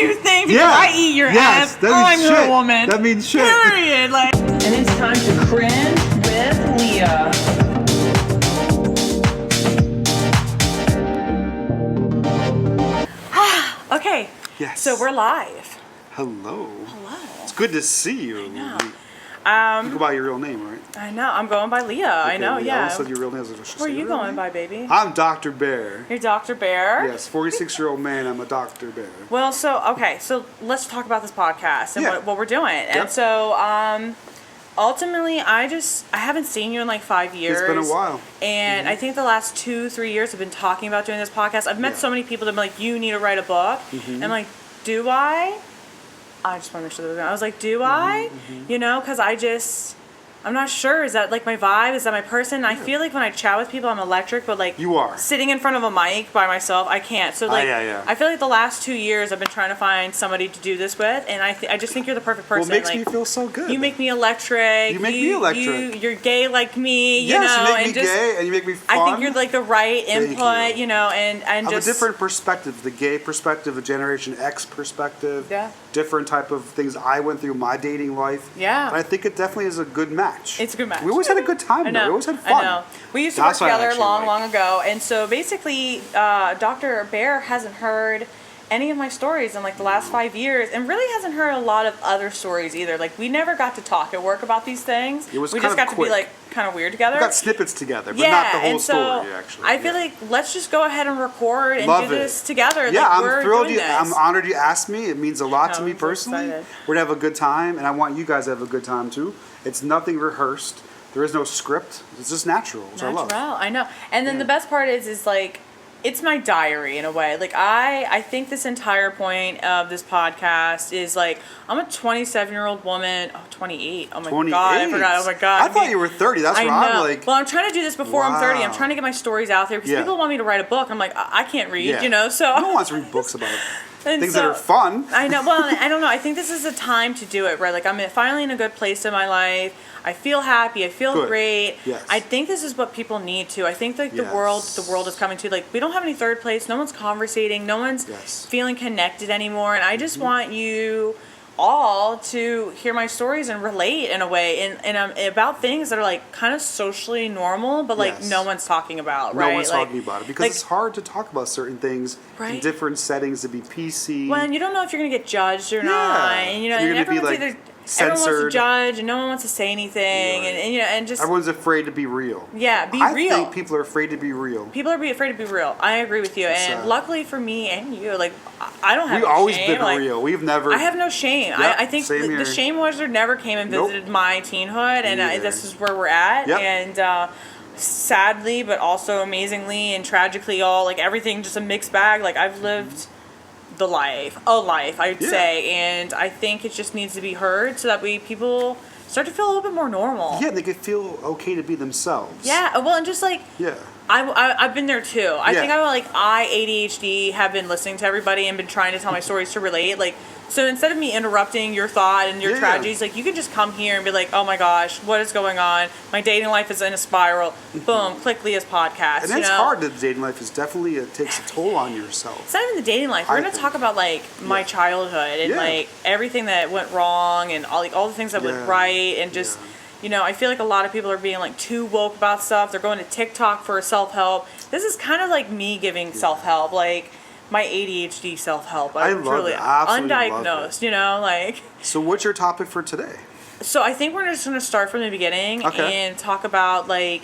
you think because I eat your ass, I'm your woman. That means shit. Period. Like, and it's time to cringe with Leah. Okay. Yes. So we're live. Hello. Hello. It's good to see you. I know. You go by your real name, right? I know. I'm going by Leah. Okay, I know. Leah. Yeah. I said your real name. Who are you going by, baby? I'm Dr. Bear. You're Dr. Bear? Yes, 46-year-old man. I'm a Dr. Bear. Well, so let's talk about this podcast and what we're doing. Yep. And so, ultimately, I haven't seen you in like 5 years. It's been a while. And I think the last 2-3 years I've been talking about doing this podcast. I've met so many people that have been like, you need to write a book. And I'm like, do I? I just want to make sure that I was like, do I? You know, because I'm not sure. Is that like my vibe? Is that my person? I feel like when I chat with people, I'm electric, but like you are sitting in front of a mic by myself, I can't. So like, I feel like the last 2 years I've been trying to find somebody to do this with, and I just think you're the perfect person. Well, it makes me feel so good. You make me electric. You make me electric. You're gay like me. Yes, you make me gay, and you make me fun. I think you're like the right input. You know, and I have just a different perspective, the gay perspective, the Generation X perspective. Yeah. Different type of things I went through in my dating life. Yeah. And I think it definitely is a good match. It's a good match. We always had a good time. I know. We always had fun. I know. We used to work together long ago, and so basically, Dr. Bear hasn't heard any of my stories in like the last 5 years, and really hasn't heard a lot of other stories either. Like we never got to talk at work about these things. It was we kind just of got quick. to be like kind of weird together. We got snippets together, but not the whole story. Actually, I feel like let's just go ahead and record and do this together. Yeah, like, I'm thrilled. I'm honored you asked me. It means a lot to me personally. Excited. We're gonna have a good time, and I want you guys to have a good time too. It's nothing rehearsed. There is no script. It's just natural, which I love. I know. And then the best part is like, it's my diary in a way. Like I think this entire point of this podcast is like, I'm a 27-year-old woman. Oh, 28. Oh my 28. God, I forgot. Oh my God. I thought you were 30. That's why I'm like. Well, I'm trying to do this before I'm 30. I'm trying to get my stories out there because people want me to write a book. I'm like, I can't read, you know, so. No one wants to read books about things that are fun. I know. Well, I don't know. I think this is the time to do it, right? Like I'm finally in a good place in my life. I feel happy. I feel great. Yes. I think this is what people need to. I think like the world is coming to. Like we don't have any third place. No one's conversating. No one's feeling connected anymore. And I just want you all to hear my stories and relate in a way and about things that are like kind of socially normal, but like no one's talking about. Right? No one's talking about it because it's hard to talk about certain things in different settings to be PC. Well, and you don't know if you're gonna get judged or not. And you know, and everyone's either. Censored. Everyone wants to judge, and no one wants to say anything, and you know, and just everyone's afraid to be real. Yeah, be real. I think people are afraid to be real. People are afraid to be real. I agree with you, and luckily for me and you, like I don't have. We've always shame. been real. We've never. I have no shame. Yep, I think the shame wizard never came and visited my teenhood, and this is where we're at. Yep. And sadly, but also amazingly and tragically, all like everything, just a mixed bag. Like I've lived. A life, I'd say, and I think it just needs to be heard so that people start to feel a little bit more normal. Yeah, they could feel okay to be themselves. Yeah, well, and just like I've been there too. I think I ADHD have been listening to everybody and been trying to tell my stories to relate. Like, so instead of me interrupting your thought and your tragedies, like you can just come here and be like, oh my gosh, what is going on? My dating life is in a spiral. Boom, click Leah's podcast. And it's hard. The dating life is definitely, it takes a toll on yourself. It's not even the dating life. We're going to talk about like my childhood and like everything that went wrong and all the things that went right and just... You know, I feel like a lot of people are being like too woke about stuff. They're going to TikTok for self-help. This is kind of like me giving self-help, like my ADHD self-help. I love it. Undiagnosed, love it. You know, like. So what's your topic for today? So I think we're just going to start from the beginning and talk about like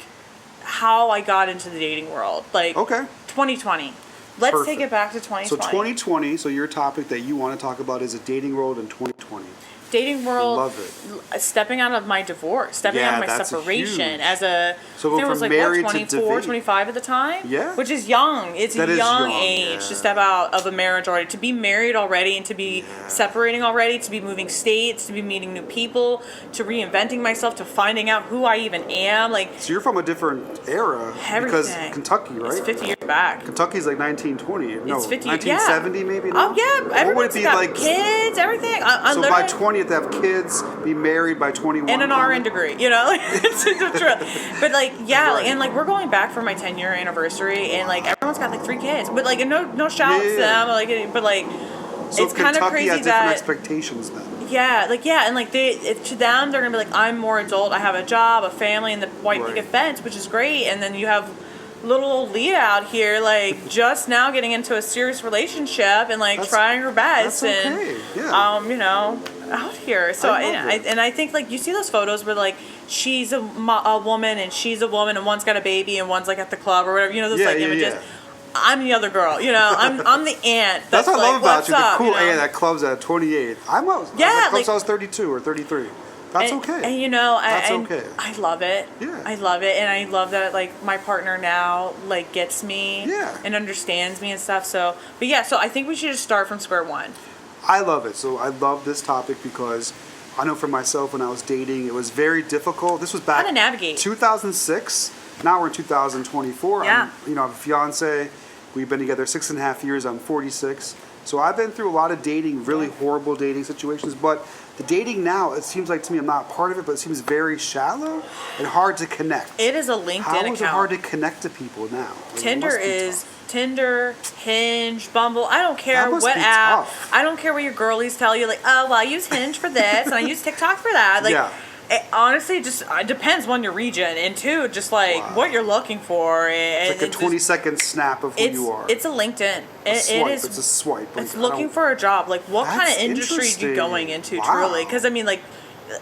how I got into the dating world. Like 2020. Let's take it back to 2020. So 2020, so your topic that you want to talk about is a dating world in 2020. Dating world, love it. Stepping out of my divorce, stepping out of my separation as a, so I think it was like what, 24, 25 at the time? Yeah. Which is young. It's a young age to step out of a marriage already, to be married already and to be separating already, to be moving states, to be meeting new people, to reinventing myself, to finding out who I even am. Like. So you're from a different era. Because Kentucky, right? It's 50 years back. Kentucky's like 1920. No, it's 50, 1970 maybe? No? Oh, yeah. What would it be like? Kids, everything. So by 20, you have to have kids, be married by 21. And an RN degree, you know? Like, it's true. But like, and like we're going back for my 10-year anniversary and like everyone's got like 3 kids. But like, no shout outs to them. Like, but like, So it's kind of Kentucky crazy has different that expectations then. yeah, and like to them they're gonna be like, I'm more adult, I have a job, a family, and the white picket fence, which is great, and then you have little old Leah out here like just now getting into a serious relationship and like trying her best that's okay. and Yeah. you know, out here. So I think like you see those photos where like she's a woman and she's a woman and one's got a baby and one's like at the club or whatever. You know those images. Yeah. I'm the other girl, you know. I'm the aunt. That's what I love about you. The cool aunt that clubs at 28. I was I was 32 or 33. That's okay. And you know, that's okay. I love it. Yeah. I love it, and I love that like my partner now like gets me. Yeah. And understands me and stuff. So, but yeah, so I think we should just start from square one. I love it. So I love this topic because I know for myself when I was dating, it was very difficult. This was back how to navigate 2006. Now we're in 2024. Yeah. I have a fiance. We've been together 6.5 years. I'm 46. So I've been through a lot of dating, really horrible dating situations. But the dating now, it seems like to me, I'm not part of it, but it seems very shallow and hard to connect. It is a LinkedIn account. How is it hard to connect to people now? Tinder, Hinge, Bumble. I don't care what app. Tough. I don't care what your girlies tell you. Like, oh, well, I use Hinge for this and I use TikTok for that. Like, it honestly just depends on your region and two, just like what you're looking for. It's like a 20-second snap of who you are. It's a LinkedIn. It's a swipe. It's looking for a job. Like, what kind of industry are you going into, truly? Because I mean, like,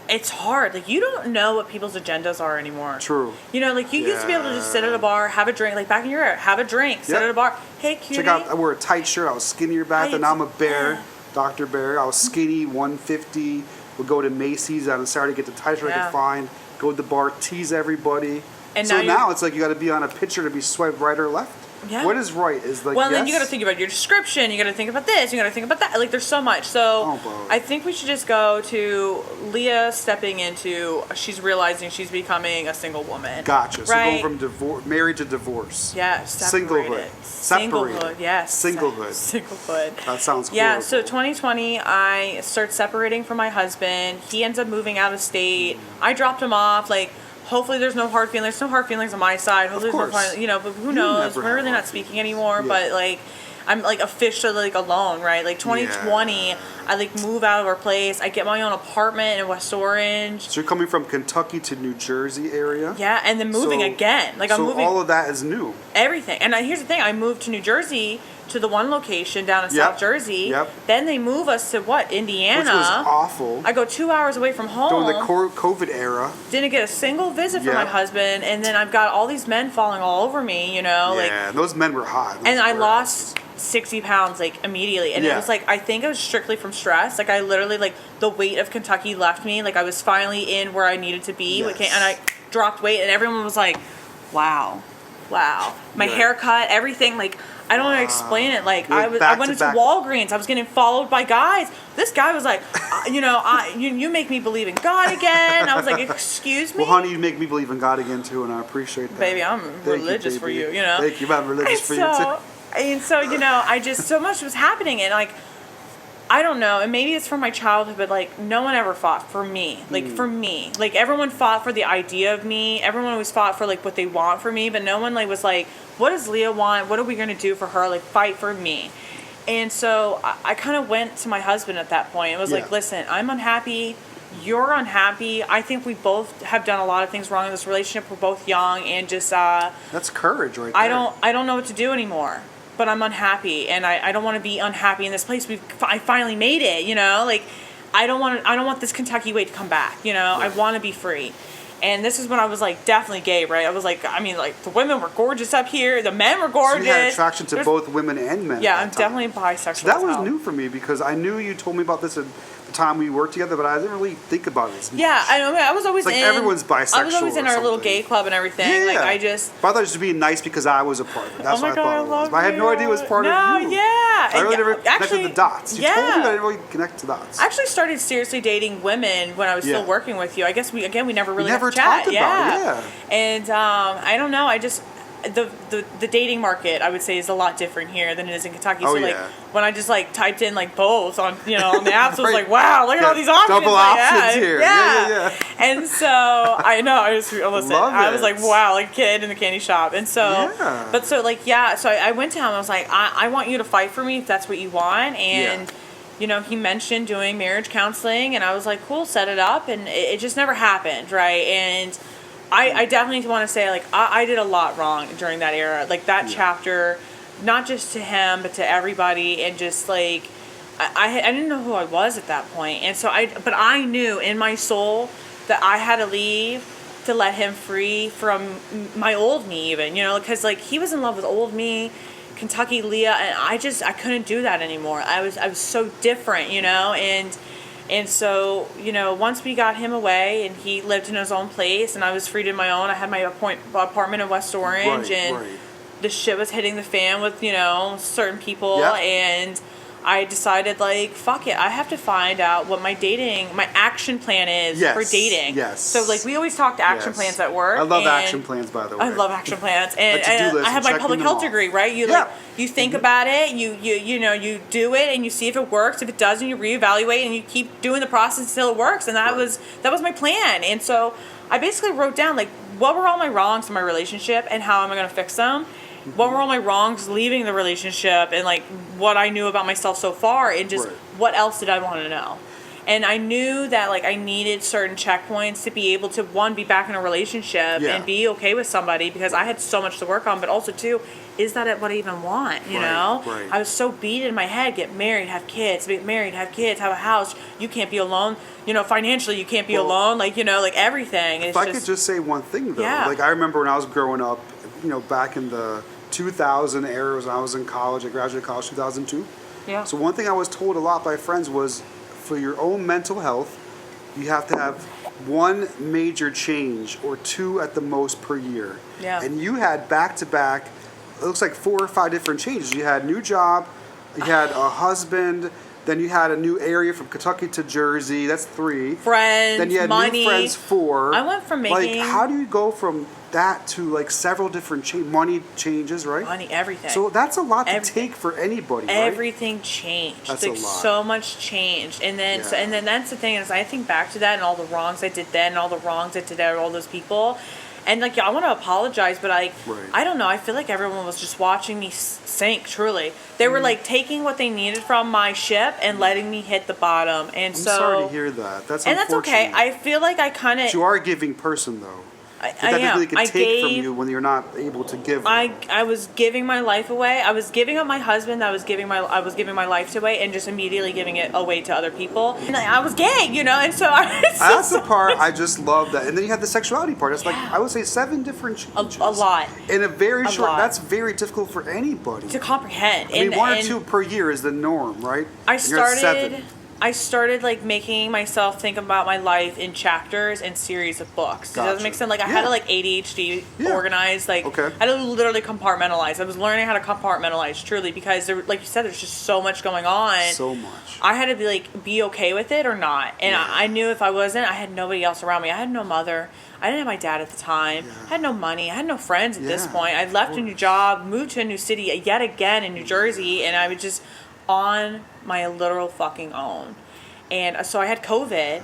it's hard. Like, you don't know what people's agendas are anymore. True. You know, like, you used to be able to just sit at a bar, have a drink. Like, back in your era, have a drink, sit at a bar. Hey, cutie. Check out, I wore a tight shirt. I was skinnier back then. Now I'm a bear, Dr. Bear. I was skinny, 150. Would go to Macy's on a Saturday, get the tightest shirt I could find. Go to the bar, tease everybody. And so now it's like you got to be on a picture to be swiped right or left. Yeah. What is right is like, well, then you got to think about your description. You got to think about this. You got to think about that. Like, there's so much. So I think we should just go to Leah stepping into. She's realizing she's becoming a single woman. Gotcha. So going from marriage to divorce. Yeah. Singlehood. Singlehood. Yes. Singlehood. Singlehood. That sounds horrible. Yeah. So 2020, I start separating from my husband. He ends up moving out of state. I dropped him off. Like, hopefully there's no hard feelings. There's no hard feelings on my side. Hopefully there's no hard, you know, but who knows? We're really not speaking anymore. Yeah. But like, I'm like officially like alone, right? Like 2020, I like move out of our place. I get my own apartment in West Orange. So you're coming from Kentucky to New Jersey area? Yeah, and then moving again. Like I'm moving. So all of that is new. Everything. And here's the thing: I moved to New Jersey. To the one location down in South Jersey. Yep. Then they move us to Indiana. Which was awful. I go 2 hours away from home. During the COVID era. Didn't get a single visit from my husband, and then I've got all these men falling all over me, you know. Yeah, those men were hot. And I lost 60 pounds, like, immediately. And it was like, I think it was strictly from stress. Like, I literally, like, the weight of Kentucky left me. Like, I was finally in where I needed to be. Yes. And I dropped weight, and everyone was like, wow. My haircut, everything, like... I don't know how to explain it. Like I went into Walgreens. I was getting followed by guys. This guy was like, you make me believe in God again. I was like, excuse me. Well, honey, you make me believe in God again too, and I appreciate that. Baby, I'm religious for you. You know. Thank you. I'm religious for you too. And so I just so much was happening, and like. I don't know, and maybe it's from my childhood, but like no one ever fought for me. Like for me, like everyone fought for the idea of me. Everyone always fought for like what they want for me, but no one like was like, what does Leah want? What are we gonna do for her? Like fight for me. And so I kind of went to my husband at that point. It was like, listen, I'm unhappy. You're unhappy. I think we both have done a lot of things wrong in this relationship. We're both young and just. That's courage, right there. I don't know what to do anymore. But I'm unhappy, and I don't want to be unhappy in this place. I finally made it, you know. Like, I don't want this Kentucky weight to come back, you know. I want to be free, and this is when I was like definitely gay, right? I was like, I mean, like the women were gorgeous up here, the men were gorgeous. So you had attraction to both women and men. Yeah, I'm definitely bisexual. So that was new for me because I knew you told me about this at the time we worked together, but I didn't really think about it as much. Yeah, I know. I was always like everyone's bisexual. I was always in our little gay club and everything. Yeah. Like I just. But I thought it was just being nice because I was a part of it. That's what I thought it was. But I had no idea it was part of you. Yeah. I really never connected the dots. You told me, but I didn't really connect the dots. I actually started seriously dating women when I was still working with you. I guess we never really never talked about it. Yeah. And I don't know. I just. The dating market, I would say, is a lot different here than it is in Kentucky. So like when I just like typed in like both on on the apps, I was like, wow, look at all these options. Double options here. Yeah. And so I know I was like, wow, like kid in the candy shop. And so so I went to him. I was like, I want you to fight for me if that's what you want. And he mentioned doing marriage counseling, and I was like, cool, set it up, and it just never happened, right? And I definitely want to say, like, I did a lot wrong during that era. Like, that chapter, not just to him, but to everybody, and just, like, I didn't know who I was at that point. And so but I knew in my soul that I had to leave to let him free from my old me even, because, like, he was in love with old me, Kentucky Leah, and I couldn't do that anymore. I was so different, and so, once we got him away and he lived in his own place and I was freed in my own, I had my apartment in West Orange, and the shit was hitting the fan with, certain people, and I decided, like, fuck it. I have to find out what my action plan is for dating. Yes. So, like, we always talk action plans at work. I love action plans, by the way. I love action plans. And I have my public health degree, right? You think about it, you do it, and you see if it works. If it doesn't, you reevaluate, and you keep doing the process until it works. And that was my plan. And so I basically wrote down, like, what were all my wrongs in my relationship and how am I going to fix them? What were all my wrongs leaving the relationship, and, like, what I knew about myself so far, and just what else did I want to know? And I knew that, like, I needed certain checkpoints to be able to, one, be back in a relationship and be okay with somebody, because I had so much to work on, but also, two, is that what I even want, you know? Right. I was so beat in my head, get married, have kids, have a house, you can't be alone, financially you can't be alone, like, like everything. If I could just say one thing, though, like, I remember when I was growing up, back in the 2000 era, when I was in college, I graduated college 2002. Yeah. So one thing I was told a lot by friends was, for your own mental health, you have to have one major change or two at the most per year. Yeah. And you had back-to-back, it looks like 4 or 5 different changes. You had a new job, you had a husband, then you had a new area from Kentucky to Jersey. That's 3. Friends, then you had money. New friends, 4. I went from making... Like, how do you go from that to, like, several different money changes, right? Money, everything. So that's a lot to take for anybody, right? Everything changed. That's like, a lot. So much changed. And then and then that's the thing, is I think back to that and all the wrongs I did then and all the wrongs I did to all those people. And, like, I want to apologize, but I don't know. I feel like everyone was just watching me sink, truly. They were, like, taking what they needed from my ship and letting me hit the bottom. And I'm sorry to hear that. That's and that's okay. I feel like I kind of... You are a giving person, though. I am. Can take from you when you're not able to give. I was giving my life away. I was giving up my husband. I was giving my life away, and just immediately giving it away to other people. And I was gay, and so that's the part I just love that. And then you have the sexuality part. It's like, I would say 7 different changes. A lot. In a very short. That's very difficult for anybody to comprehend. I mean, 1 or 2 per year is the norm, right? I started, like, making myself think about my life in chapters and series of books. Gotcha. It doesn't make sense. Like, I had to, like, ADHD organize. Like, I had to literally compartmentalize. I was learning how to compartmentalize, truly, because, like you said, there's just so much going on. So much. I had to be okay with it or not. And I knew if I wasn't, I had nobody else around me. I had no mother. I didn't have my dad at the time. I had no money. I had no friends at this point. I left a new job, moved to a new city yet again in New Jersey, and I was just on my literal fucking own. And so I had COVID,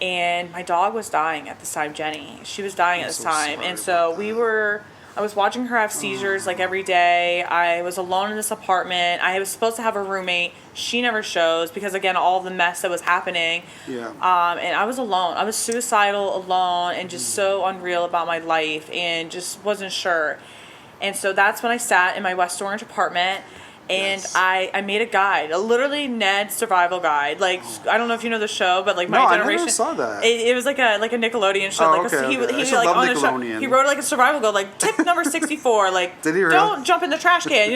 and my dog was dying at this time, Jenny. She was dying at this time. And so I was watching her have seizures, like, every day. I was alone in this apartment. I was supposed to have a roommate. She never shows because, again, all the mess that was happening. Yeah. And I was alone. I was suicidal, alone, and just so unreal about my life, and just wasn't sure. And so that's when I sat in my West Orange apartment. And I made a guide, a literally Ned's survival guide. Like, I don't know if you know the show, but, like, my generation. I never saw that. It was like a Nickelodeon show. Oh, okay. He like on the show. He wrote like a survival guide, like tip number 64, like Did he really? Don't jump in the trash can.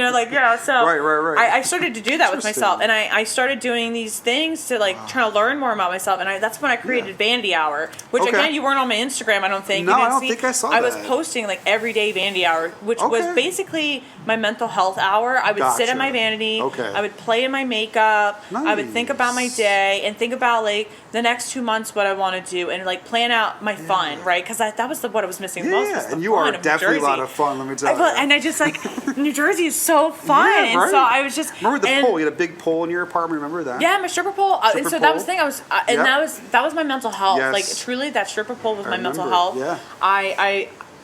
So right. I started to do that with myself, and I started doing these things to, like, try to learn more about myself, and that's when I created Vanity Hour, which again, you weren't on my Instagram, I don't think. No, I don't think I saw that. I was posting, like, everyday Vanity Hour, which was basically my mental health hour. I would sit in my vanity. I would play in my makeup. Nice. I would think about my day and think about, like, the next 2 months what I want to do, and, like, plan out my fun, right? Because that was what I was missing the most. Yeah, and you are definitely a lot of fun, let me tell you. And I just, like, New Jersey is so fun. Yeah, right? And so I was just... Remember the pole? You had a big pole in your apartment, remember that? Yeah, my stripper pole. And so that was the thing. That was my mental health. Yes. Like, truly, that stripper pole was my mental health. Yeah.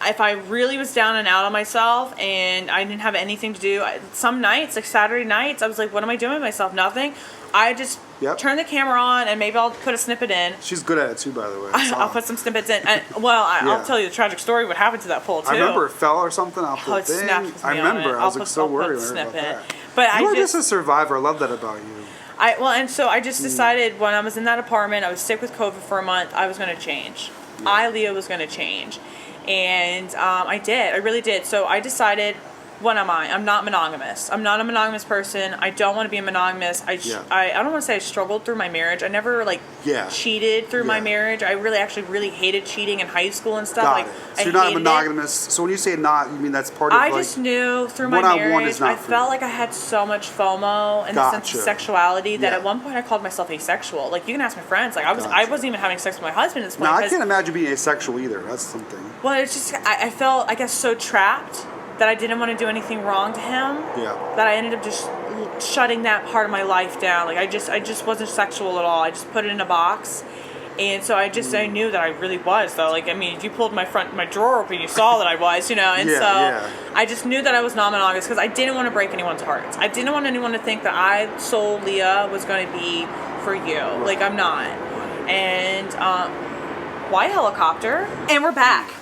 If I really was down and out on myself and I didn't have anything to do, some nights, like Saturday nights, I was like, what am I doing with myself? Nothing. I just Yep. turn the camera on, and maybe I'll put a snippet in. She's good at it too, by the way. I'll put some snippets in. I'll tell you the tragic story what happened to that pole too. I remember it fell or something. I'll put it snapped with me I remember. I was like so worried about that. But you are just a survivor. I love that about you. And so I just decided when I was in that apartment, I was sick with COVID for a month, I was going to change. Yeah. Leah, was going to change. And I did. I really did. So I decided, what am I? I'm not monogamous. I'm not a monogamous person. I don't want to be a monogamous. I don't want to say I struggled through my marriage. I never cheated through my marriage. I really hated cheating in high school and stuff. Got it. So you're not monogamous. So when you say not, you mean that's part of I just knew through my marriage, I felt like I had so much FOMO in the sense of sexuality that at one point I called myself asexual. Like you can ask my friends. Like I wasn't even having sex with my husband at this point. No, I can't imagine being asexual either. That's something. Well, it's just I felt, I guess, so trapped that I didn't want to do anything wrong to him. Yeah. That I ended up just shutting that part of my life down. Like I just wasn't sexual at all. I just put it in a box. And so I knew that I really was though. Like, I mean, if you pulled my drawer open, you saw that I was, And I just knew that I was not monogamous because I didn't want to break anyone's hearts. I didn't want anyone to think that I sold Leah was going to be for you. Right. Like, I'm not. Right. And why helicopter? And we're back.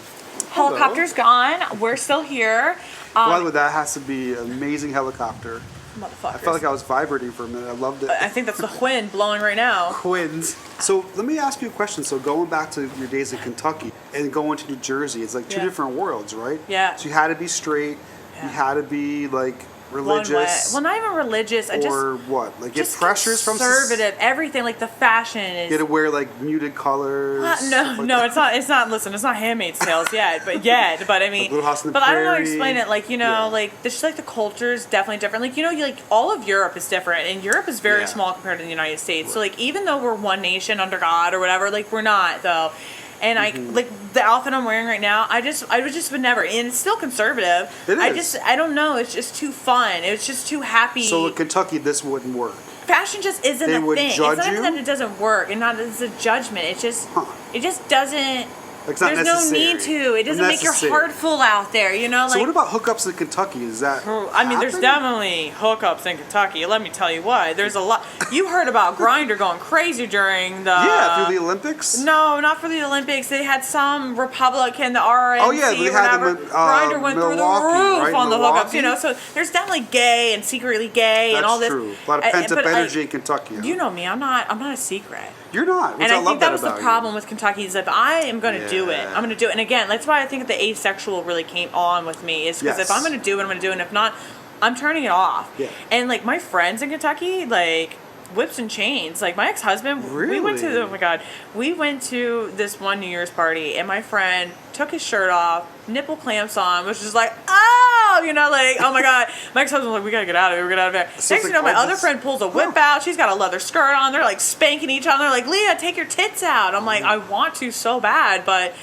Hello. Helicopter's gone. We're still here. By the way, that has to be an amazing helicopter. Motherfuckers. I felt like I was vibrating for a minute. I loved it. I think that's the wind blowing right now. Quins. So let me ask you a question. So going back to your days in Kentucky and going to New Jersey, it's like two different worlds, right? Yeah. So you had to be straight. Yeah. You had to be like religious. Well, not even religious. Or what? Like get pressures from conservative. Everything like the fashion is. You had to wear like muted colors. No, it's not. It's not. Listen, it's not Handmaid's Tales yet. But I mean, Little House on the but Prairie. I don't know how to explain it. Like like just like the culture is definitely different. Like like all of Europe is different, and Europe is very small compared to the United States. Right. So like even though we're one nation under God or whatever, like we're not though. And I like the outfit I'm wearing right now. I would never. And it's still conservative. It is. I don't know. It's just too fun. It's just too happy. So in Kentucky, this wouldn't work. Fashion just isn't a thing. It's not even that it doesn't work, and not that it's a judgment. It just doesn't. It's not There's necessary. no need to. It doesn't make your heart full out there, Like, so what about hookups in Kentucky? Is that? I mean, there's definitely hookups in Kentucky. Let me tell you what. There's a lot. You heard about Grindr going crazy during the through the Olympics. No, not for the Olympics. They had some Republican, the RNC, oh yeah, they had them. Grindr went through the roof on the Milwaukee? hookups. So there's definitely gay and secretly gay and all this. That's true. A lot of pent up energy in Kentucky. You know me. I'm not a secret. You're not. And I think that was the problem with Kentucky is if I am going to do it, I'm going to do it. And again, that's why I think the asexual really came on with me is because if I'm going to do it, I'm going to do it. And if not, I'm turning it off. Yeah. And like my friends in Kentucky, like whips and chains. Like my ex-husband, we went to this one New Year's party and my friend took his shirt off, nipple clamps on, was just like, oh, like, oh my God. My ex-husband was like, we gotta get out of here, Next thing you know, my other friend pulls a whip out, she's got a leather skirt on, they're like spanking each other, like, Leah, take your tits out. I'm like, I want to so bad, but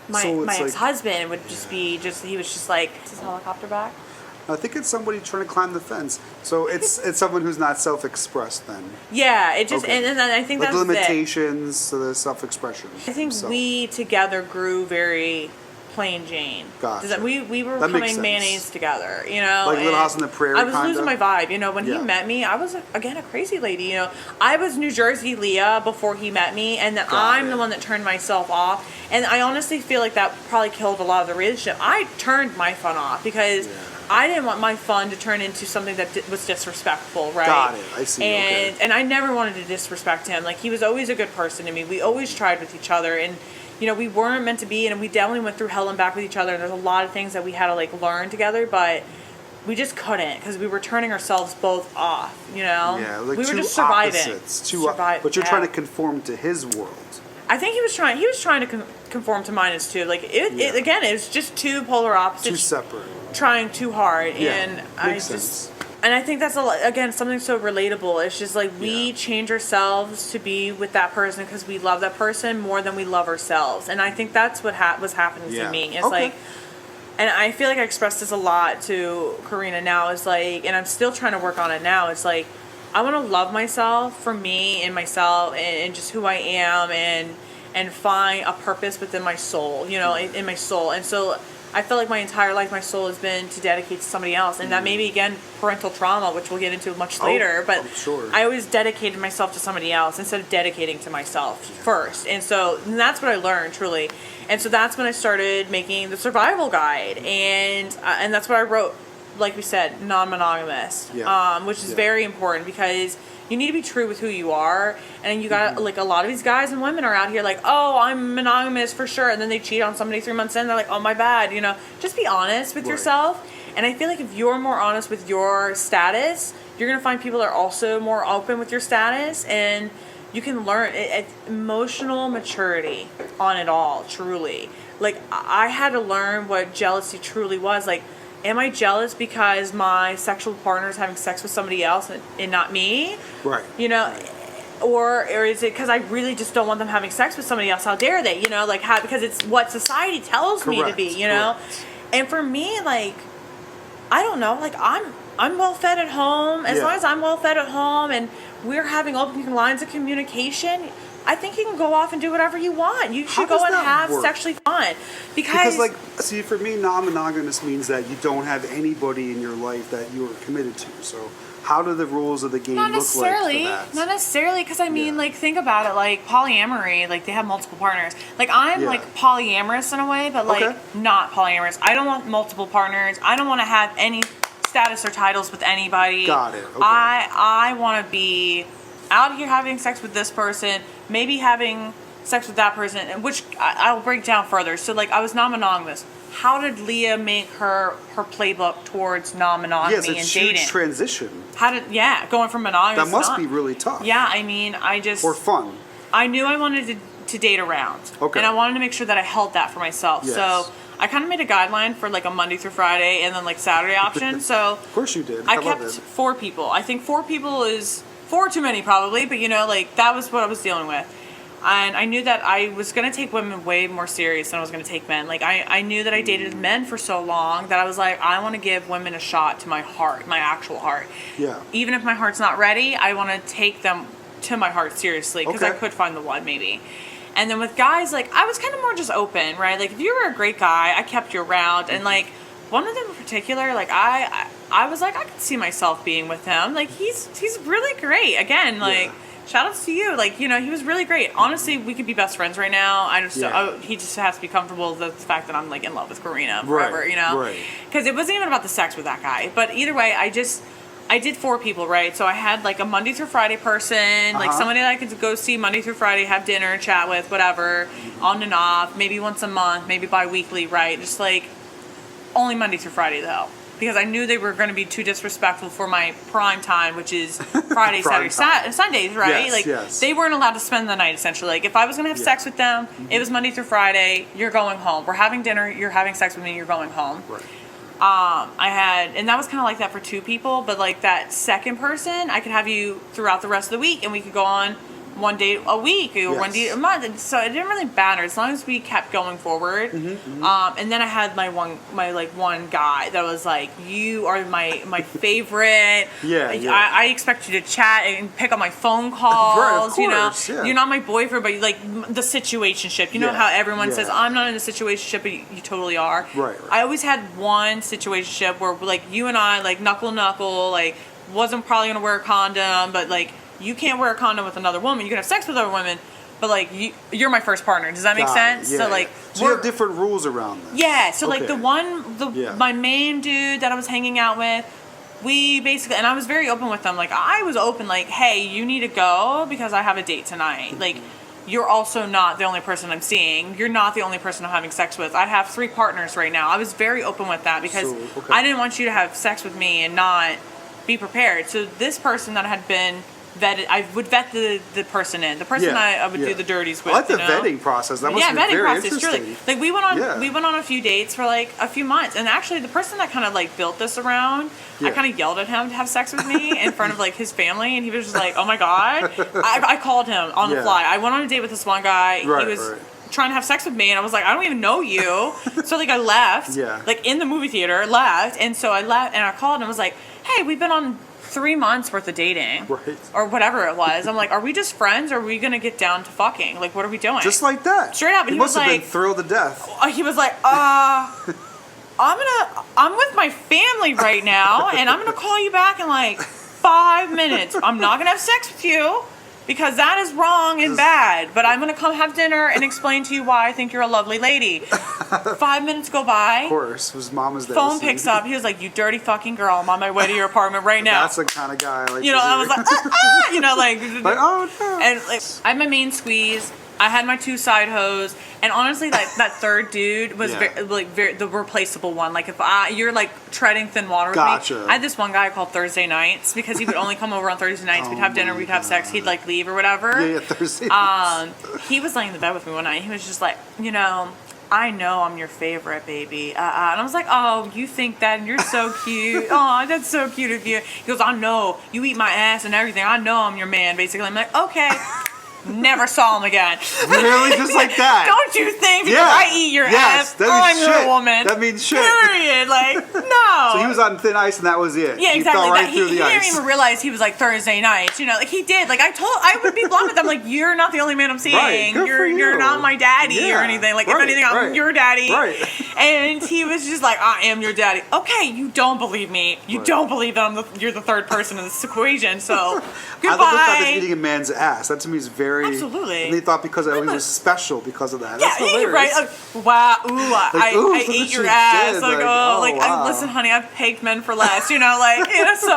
my ex-husband would he was just like, is this helicopter back? I think it's somebody trying to climb the fence. So it's someone who's not self-expressed then. Yeah, it just and I think like that's limitations to the self-expression. I think we together grew very plain Jane. Gotcha. We were becoming mayonnaise together, Like Little House on the Prairie. I was losing my vibe, when he met me, I was again a crazy lady, I was New Jersey Leah before he met me, and then I'm the one that turned myself off. And I honestly feel like that probably killed a lot of the relationship. I turned my fun off because I didn't want my fun to turn into something that was disrespectful, right? Got it. I see. And I never wanted to disrespect him. Like, he was always a good person to me. We always tried with each other. And, we weren't meant to be. And we definitely went through hell and back with each other. And there's a lot of things that we had to, learn together. But we just couldn't because we were turning ourselves both off, Yeah, like we were two just surviving. Opposites. But you're trying to conform to his world. I think he was trying to conform to mine as too. Like, it was just two polar opposites. Too separate. Trying too hard, and I think that's again something so relatable. It's just like we change ourselves to be with that person because we love that person more than we love ourselves, and I think that's what was happening to me. It's like, and I feel like I expressed this a lot to Karina now. Is like, and I'm still trying to work on it now. It's like I want to love myself for me and myself and just who I am and find a purpose within my soul, in my soul, and so. I feel like my entire life, my soul has been to dedicate to somebody else. And that may be, again, parental trauma, which we'll get into much later. But sure. I always dedicated myself to somebody else instead of dedicating to myself first. And so that's what I learned, truly. And so that's when I started making the survival guide. And that's what I wrote, like we said, non-monogamous, which is very important because you need to be true with who you are. And you got, like, a lot of these guys and women are out here like, oh, I'm monogamous for sure. And then they cheat on somebody 3 months in. They're like, oh, my bad. You know, just be honest with yourself. And I feel like if you're more honest with your status, you're going to find people that are also more open with your status. And you can learn emotional maturity on it all, truly. Like, I had to learn what jealousy truly was. Like, am I jealous because my sexual partner is having sex with somebody else and not me? Right. You know, or is it because I really just don't want them having sex with somebody else? How dare they? You know, like, because it's what society tells me to be, you know? And for me, like, I don't know, like, I'm well fed at home. As long as I'm well fed at home and we're having open lines of communication, I think you can go off and do whatever you want. You should go and have sexually fun. Because, like, see, for me, non-monogamous means that you don't have anybody in your life that you are committed to. So how do the rules of the game look like for that? Not necessarily, because I mean, like, think about it, like, polyamory, like, they have multiple partners. Like, I'm, like, polyamorous in a way, but, like, not polyamorous. I don't want multiple partners. I don't want to have any status or titles with anybody. Got it. Okay. I want to be out here having sex with this person, maybe having sex with that person, which I'll break down further. So, like, I was non-monogamous. How did Leah make her playbook towards non-monogamy and dating? Yes, it's a huge transition. Going from monogamous that must be really tough. Yeah, I mean, or fun. I knew I wanted to date around. Okay. And I wanted to make sure that I held that for myself. Yes. So I kind of made a guideline for, like, a Monday through Friday and then, like, Saturday option. So of course you did. I kept 4 people. I think 4 people is 4 too many probably, but, you know, like, that was what I was dealing with. And I knew that I was going to take women way more serious than I was going to take men. Like, I knew that I dated men for so long that I was like, I want to give women a shot to my heart, my actual heart. Yeah. Even if my heart's not ready, I want to take them to my heart seriously because I could find the one maybe. And then with guys, like, I was kind of more just open, right? Like, if you were a great guy, I kept you around. And, like, one of them in particular, like, I was like, I could see myself being with him. Like, he's really great. Again, like, shout outs to you. Like, you know, he was really great. Honestly, we could be best friends right now. He just has to be comfortable with the fact that I'm, like, in love with Karina forever, you know? Right. Because it wasn't even about the sex with that guy. But either way, I did 4 people, right? So I had, like, a Monday through Friday person, like, somebody that I could go see Monday through Friday, have dinner, chat with, whatever, on and off, maybe once a month, maybe bi-weekly, right? Just, like, only Monday through Friday, though. Because I knew they were going to be too disrespectful for my prime time, which is Friday, Saturday, Sundays, right? They weren't allowed to spend the night, essentially. Like, if I was going to have sex with them, it was Monday through Friday, you're going home. We're having dinner, you're having sex with me, you're going home. Right. And that was kind of like that for 2 people, but, like, that second person, I could have you throughout the rest of the week, and we could go on one date a week or one date a month, and so it didn't really matter as long as we kept going forward. And then I had my one guy that was like, you are my favorite. I expect you to chat and pick up my phone calls. Right, of course, you're not my boyfriend, but, like, the situationship. You know how everyone says I'm not in a situationship, but you totally are. Right. I always had one situationship where, like, you and I, like, knuckle, like, wasn't probably gonna wear a condom, but, like, you can't wear a condom with another woman. You can have sex with other women, but, like, you're my first partner. Does that make sense? Yeah. So, like, so you have different rules around this. Yeah. So, like, my main dude that I was hanging out with, we basically, and I was very open with them. Like, I was open, like, hey, you need to go because I have a date tonight. Like, you're also not the only person I'm seeing. You're not the only person I'm having sex with. I have 3 partners right now. I was very open with that because I didn't want you to have sex with me and not be prepared. So this person that had been vetted, I would vet the person in. The person I would do the dirties with. I like the vetting process. That must be very interesting. Truly. Like, we went on a few dates for, like, a few months, and actually the person that kind of, like, built this around, I kind of yelled at him to have sex with me in front of, like, his family, and he was just like, oh my god. I called him on the fly. I went on a date with this one guy. He was trying to have sex with me, and I was like, I don't even know you. So, like, I left, like, in the movie theater, and so I left, and I called and was like, hey, we've been on 3 months worth of dating, or whatever it was. I'm like, are we just friends, or are we gonna get down to fucking? Like, what are we doing? Just like that, straight up. And he must have been thrilled to death. He was like, I'm with my family right now, and I'm gonna call you back in like 5 minutes. I'm not gonna have sex with you because that is wrong and bad. But I'm gonna come have dinner and explain to you why I think you're a lovely lady. 5 minutes go by. Of course, his mama's there. Phone picks up. He was like, "You dirty fucking girl! I'm on my way to your apartment right now." That's the kind of guy I like. You know, I was like, you know, like oh no. And like, I had my main squeeze. I had my 2 side hoes, and honestly, that third dude was very the replaceable one. Like if you're like treading thin water with me. I had this one guy called Thursday nights because he would only come over on Thursday nights. We'd have dinner, we'd have sex, he'd like leave or whatever. Yeah, Thursday nights. He was laying in the bed with me one night. He was just like, you know, I know I'm your favorite, baby. And I was like, oh, you think that? And you're so cute. Oh, that's so cute of you. He goes, I know. You eat my ass and everything. I know I'm your man, basically. I'm like, okay. Never saw him again. Really? Just like that? Don't you think? Because I eat your ass, I'm your woman. That means shit. Period. Like, no. So he was on thin ice and that was it. Yeah, exactly. He fell right through the ice. He didn't even realize he was like Thursday nights. You know, like he did. Like I would be blunt with him. Like, you're not the only man I'm seeing. Right. Good for you. You're not my daddy or anything. Like, if anything, I'm your daddy. Right. And he was just like, I am your daddy. Okay, you don't believe me. You don't believe that you're the third person in this equation. So, goodbye. I love the fact that eating a man's ass. That to me is very... Absolutely. And they thought because he was special because of that. Yeah, that's hilarious. Right. Like, wow. Ooh, I ate your ass. Did. Like, wow. listen, honey, I've pegged men for less. You know, like, you know. So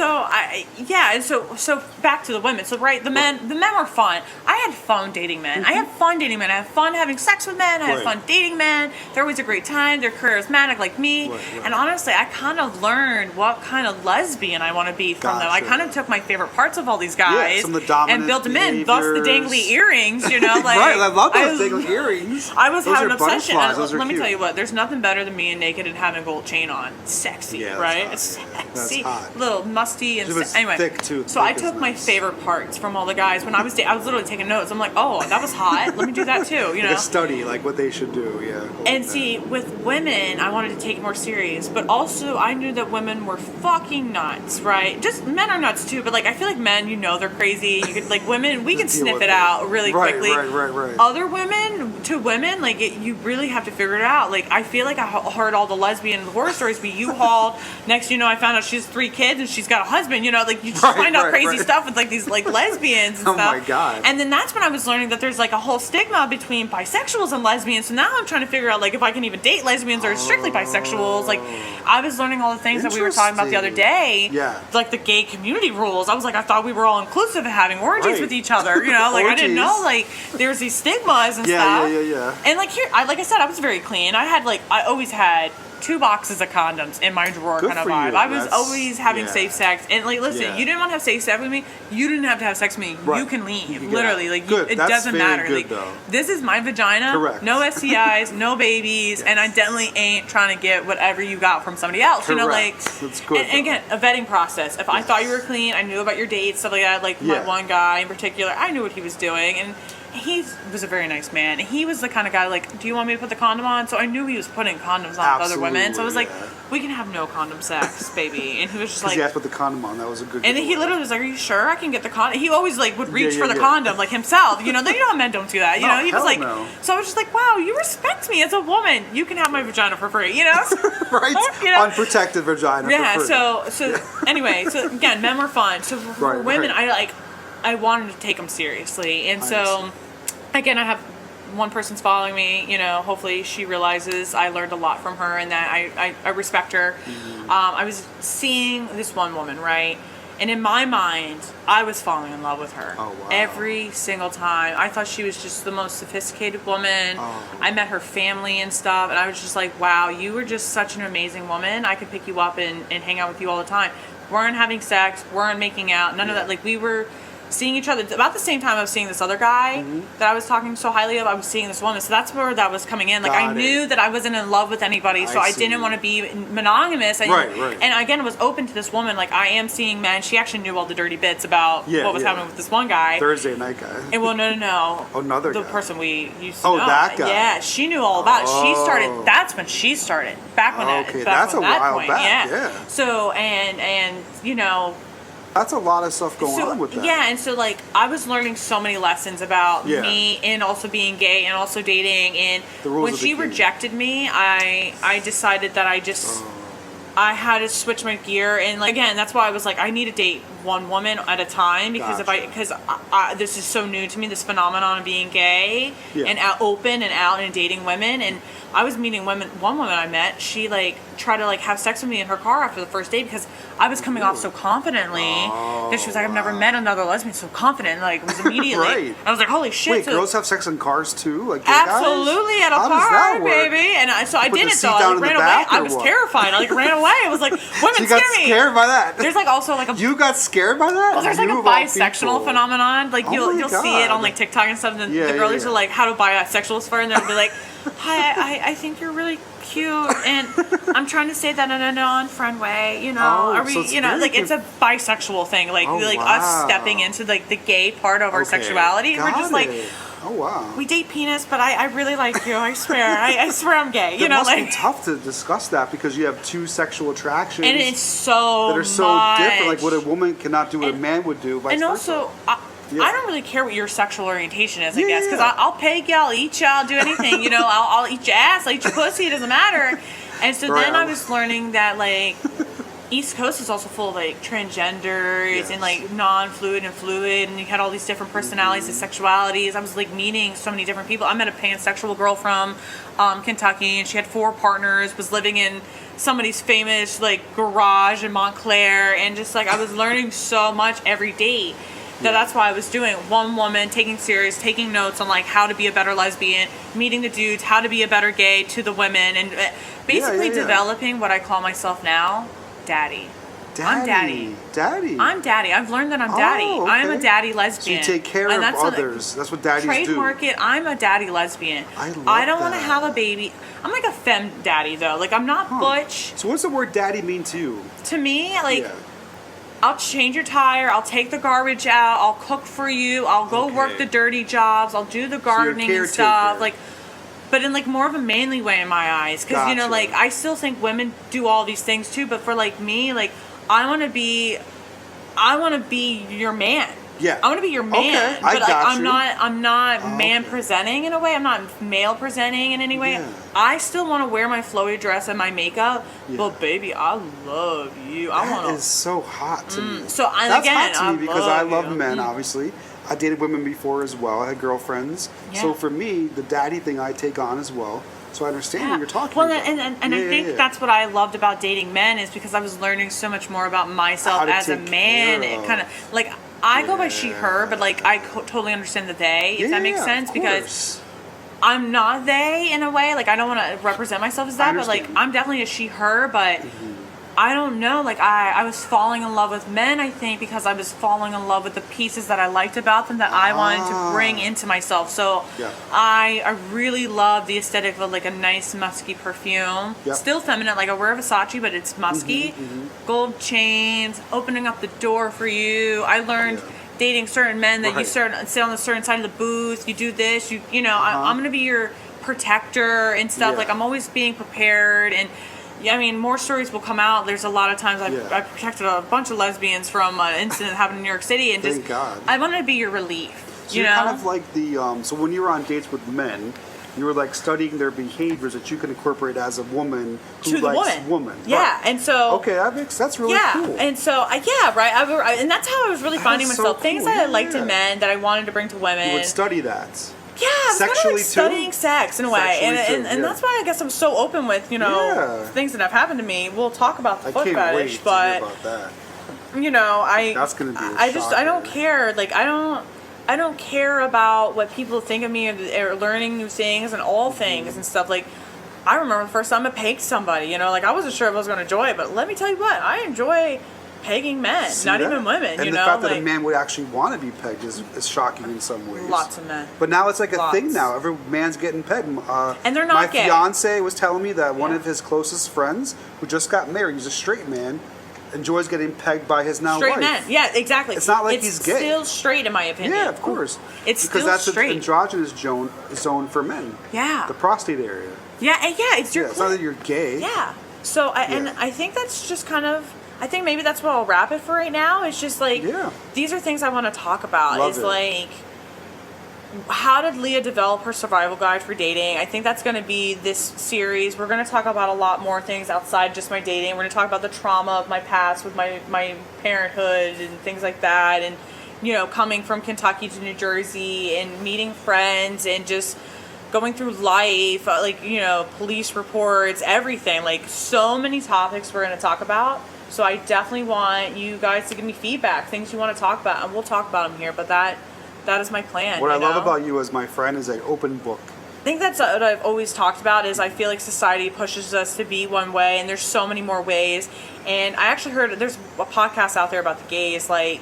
I just, and so so back to the women. So the men were fun. I had fun dating men. I had fun dating men. I had fun having sex with men. I had fun dating men. They're always a great time. They're charismatic like me. And honestly, I kind of learned what kind of lesbian I want to be from them. I kind of took my favorite parts of all these guys some of the dominant and built them in. Thus the dangly earrings, you know, like I love those dangly earrings. I was having an obsession. And let me tell you what, there's nothing better than being naked and having a gold chain on. Sexy, right? It's sexy, little musty and anyway. Thick too. So I took my favorite parts from all the guys when I was literally taking notes. I'm like, oh, that was hot. Let me do that too. You know, study like what they should do. Yeah. And see, with women, I wanted to take it more serious, but also I knew that women were fucking nuts, right? Just men are nuts too, but like I feel like men, you know, they're crazy. You could like women, we can sniff it out really quickly. Right. Other women, to women, like you really have to figure it out. Like I feel like I heard all the lesbian horror stories be U-hauled. Next, you know, I found out she has 3 kids and she's got a husband. You know, like you just find out crazy stuff with like these like lesbians and stuff. Oh my god! And then that's when I was learning that there's like a whole stigma between bisexuals and lesbians. So now I'm trying to figure out like if I can even date lesbians or strictly bisexuals. Like I was learning all the things that we were talking about the other day. Yeah. Like the gay community rules. I was like, I thought we were all inclusive of having orgies with each other. You know, like I didn't know like there's these stigmas and stuff. Yeah. And like here, like I said, I was very clean. I always had 2 boxes of condoms in my drawer. Good kind of for vibe. you. I was always having safe sex. And like, listen, you didn't want to have safe sex with me. You didn't have to have sex with me. You can leave. Literally, like it doesn't matter. Good, like this is my vagina. Correct. No STIs, no babies, and I definitely ain't trying to get whatever you got from somebody else. Correct. You know, like that's good. And again, a vetting process. If I thought you were clean, I knew about your dates, stuff like that. Like my one guy in particular, I knew what he was doing, and he was a very nice man. He was the kind of guy like, do you want me to put the condom on? So I knew he was putting condoms on with other women. So I was like, we can have no condom sex, baby. And he was just like, he asked to put the condom on. That was a good. And then he literally was like, are you sure I can get the condom? He always like would reach for the condom like himself. You know how men don't do that. You know, he was like, so I was just like, wow, you respect me as a woman. You can have my vagina for free. You know, right? You know? Unprotected vagina. Yeah. For free. So anyway, so again, men were fun. So for women, I wanted to take them seriously, and so again, I have one person's following me. You know, hopefully she realizes I learned a lot from her, and that I respect her. Mm-hmm. I was seeing this one woman, right, and in my mind, I was falling in love with her. Oh, wow. Every single time. I thought she was just the most sophisticated woman. Oh. I met her family and stuff, and I was just like, wow, you were just such an amazing woman. I could pick you up and hang out with you all the time. Weren't having sex, weren't making out, none of that. Like, we were seeing each other about the same time I was seeing this other guy that I was talking so highly of. I was seeing this woman, so that's where that was coming in. Like I knew that I wasn't in love with anybody, so I didn't want to be monogamous. Right. And again, was open to this woman. Like I am seeing men. She actually knew all the dirty bits about what was happening with this one guy. Thursday night guy. And well, no. Another the guy. person we used to know. That guy. Yeah, she knew all about it. She started. That's when she started. Back when that's a while point. back. Yeah. So and you know. That's a lot of stuff going on with that. Yeah, and so like I was learning so many lessons about me and also being gay and also dating. And when she rejected me, I decided that I had to switch my gear, and like again, that's why I was like, I need to date one woman at a time, because because this is so new to me, this phenomenon of being gay and open and out and dating women. And I was meeting women. One woman I met, she like tried to like have sex with me in her car after the first date because I was coming off so confidently that she was like, I've never met another lesbian so confident. And, like, it was immediately. Right. I was like, holy shit. Wait, girls have sex in cars too? Like absolutely, at a car, baby. And so I didn't, though. I ran away. I was terrified. I like ran away. I was like, women scare me. You got scared by that. There's like also like you got scared by that? Well, there's like a bisexual phenomenon. Like you'll see it on like TikTok and stuff. And the girlies are like, how do bisexuals for? And they'll be like, hi, I think you're really cute, and I'm trying to say that in a non-friend way, you know. Are we, you know, like it's a bisexual thing, like us stepping into like the gay part of our sexuality. We're just like, oh wow, we date penis, but I really like you. I swear, I swear I'm gay. You know, must be tough to discuss that because you have two sexual attractions, and it's so that are so different. Like what a woman cannot do, what a man would do. And also. I don't really care what your sexual orientation is, I guess, because I'll peg you, I'll eat you, I'll do anything, you know, I'll eat your ass, I'll eat your pussy, it doesn't matter. And so then I was learning that, like, East Coast is also full of, like, transgenders and, like, non-fluid and fluid, and you had all these different personalities and sexualities. I was, like, meeting so many different people. I met a pansexual girl from Kentucky, and she had 4 partners, was living in somebody's famous, like, garage in Montclair, and just, like, I was learning so much every day. That's why I was doing one woman, taking serious, taking notes on like how to be a better lesbian, meeting the dudes, how to be a better gay to the women, and basically developing what I call myself now, daddy. I'm daddy. Daddy. I'm daddy. I've learned that I'm daddy. Okay. I'm a daddy lesbian. So you take care of others. That's what daddies do. Trademark it. I'm a daddy lesbian. I don't want to have a baby. I'm like a femme daddy though. Like I'm not butch. So what's the word daddy mean to you? To me, like. I'll change your tire, I'll take the garbage out, I'll cook for you, I'll go work the dirty jobs, I'll do the gardening and stuff, like, but in like more of a manly way in my eyes, because you know, like I still think women do all these things too, but for like me, like I want to be your man. Yeah. I want to be your man, okay. but like I'm not man presenting in a way. I'm not male presenting in any way. Yeah. I still want to wear my flowy dress and my makeup, but baby, I love you. That is so hot to me. So that's hot to me because I love men. Obviously, I dated women before as well. I had girlfriends. Yeah. So for me, the daddy thing I take on as well. So I understand what you're talking about. And I think that's what I loved about dating men is because I was learning so much more about myself as a man. And kind of like. I go by she, her, but like I totally understand the they, if that makes sense, because I'm not they in a way. Like I don't want to represent myself as that, but like I'm definitely a she, her, but I don't know. Like I was falling in love with men, I think, because I was falling in love with the pieces that I liked about them that I wanted to bring into myself. So I really love the aesthetic of like a nice musky perfume. Still feminine, like I wear Versace, but it's musky. Gold chains, opening up the door for you. I learned dating certain men that you sit on a certain side of the booth. You do this, you know. I'm gonna be your protector and stuff. Like I'm always being prepared and. Yeah, I mean, more stories will come out. There's a lot of times I protected a bunch of lesbians from an incident that happened in New York City, and Thank God. I wanted to be your relief. So you're kind of like the so when you were on dates with men, you were like studying their behaviors that you can incorporate as a woman who likes women. Yeah, right. And so that's really cool. And so and that's how I was really finding myself. So things that I liked in men that I wanted to bring to women. You would study that. Yeah, I was kind of like studying sex in a way, and that's why I guess I'm so open with things that have happened to me. We'll talk about the foot fetish, but to hear about that. You know, that's gonna be I don't care. Like I don't care about what people think of me or learning new things and all things and stuff. Like I remember the first time I pegged somebody. You know, like I wasn't sure if I was going to enjoy it, but let me tell you what, I enjoy. Pegging men, even women. And the fact that a man would actually want to be pegged is shocking in some ways. Lots of men. But now it's like a thing now. Every man's getting pegged. And they're not gay. My fiance was telling me that one of his closest friends, who just got married, he's a straight man, enjoys getting pegged by his now wife. Straight men. Yeah, exactly. It's not like he's gay. It's still straight, in my opinion. Yeah, of course. It's because still that's straight. An androgynous zone for men. Yeah. The prostate area. Yeah, it's your. It's not that you're gay. Yeah. So, and I think that's just kind of. I think maybe that's what I'll wrap it for right now. It's just like, these are things I want to talk about. Love is it. Like, how did Leah develop her survival guide for dating? I think that's going to be this series. We're going to talk about a lot more things outside just my dating. We're going to talk about the trauma of my past with my parenthood and things like that. And, you know, coming from Kentucky to New Jersey and meeting friends and just going through life, like, you know, police reports, everything. Like, so many topics we're going to talk about. So I definitely want you guys to give me feedback, things you want to talk about, and we'll talk about them here. But that is my plan. What I love about you as my friend is an open book. I think that's what I've always talked about is I feel like society pushes us to be one way, and there's so many more ways. And I actually heard there's a podcast out there about the gays. Like,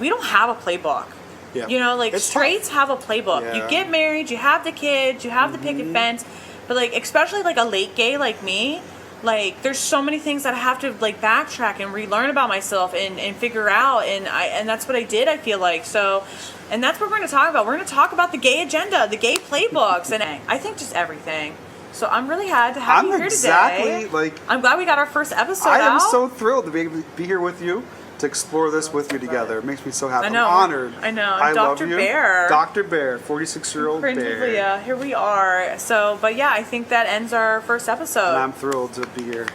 we don't have a playbook. Yeah. You know, like, straights have a playbook. Yeah. You get married, you have the kids, you have the picket fence. But, like, especially, like, a late gay like me, like, there's so many things that I have to, like, backtrack and relearn about myself and figure out. And that's what I did, I feel like. So, and that's what we're going to talk about. We're going to talk about the gay agenda, the gay playbooks, and I think just everything. So I'm really glad to have you here today. I'm glad we got our first episode out. I am so thrilled to be here with you, to explore this with you together. It makes me so happy. I know. I'm honored. I know. I Dr. love you. Bear. Dr. Bear, 46-year-old Cringe bear. Leah. Here we are. So, but yeah, I think that ends our first episode. And I'm thrilled to be here.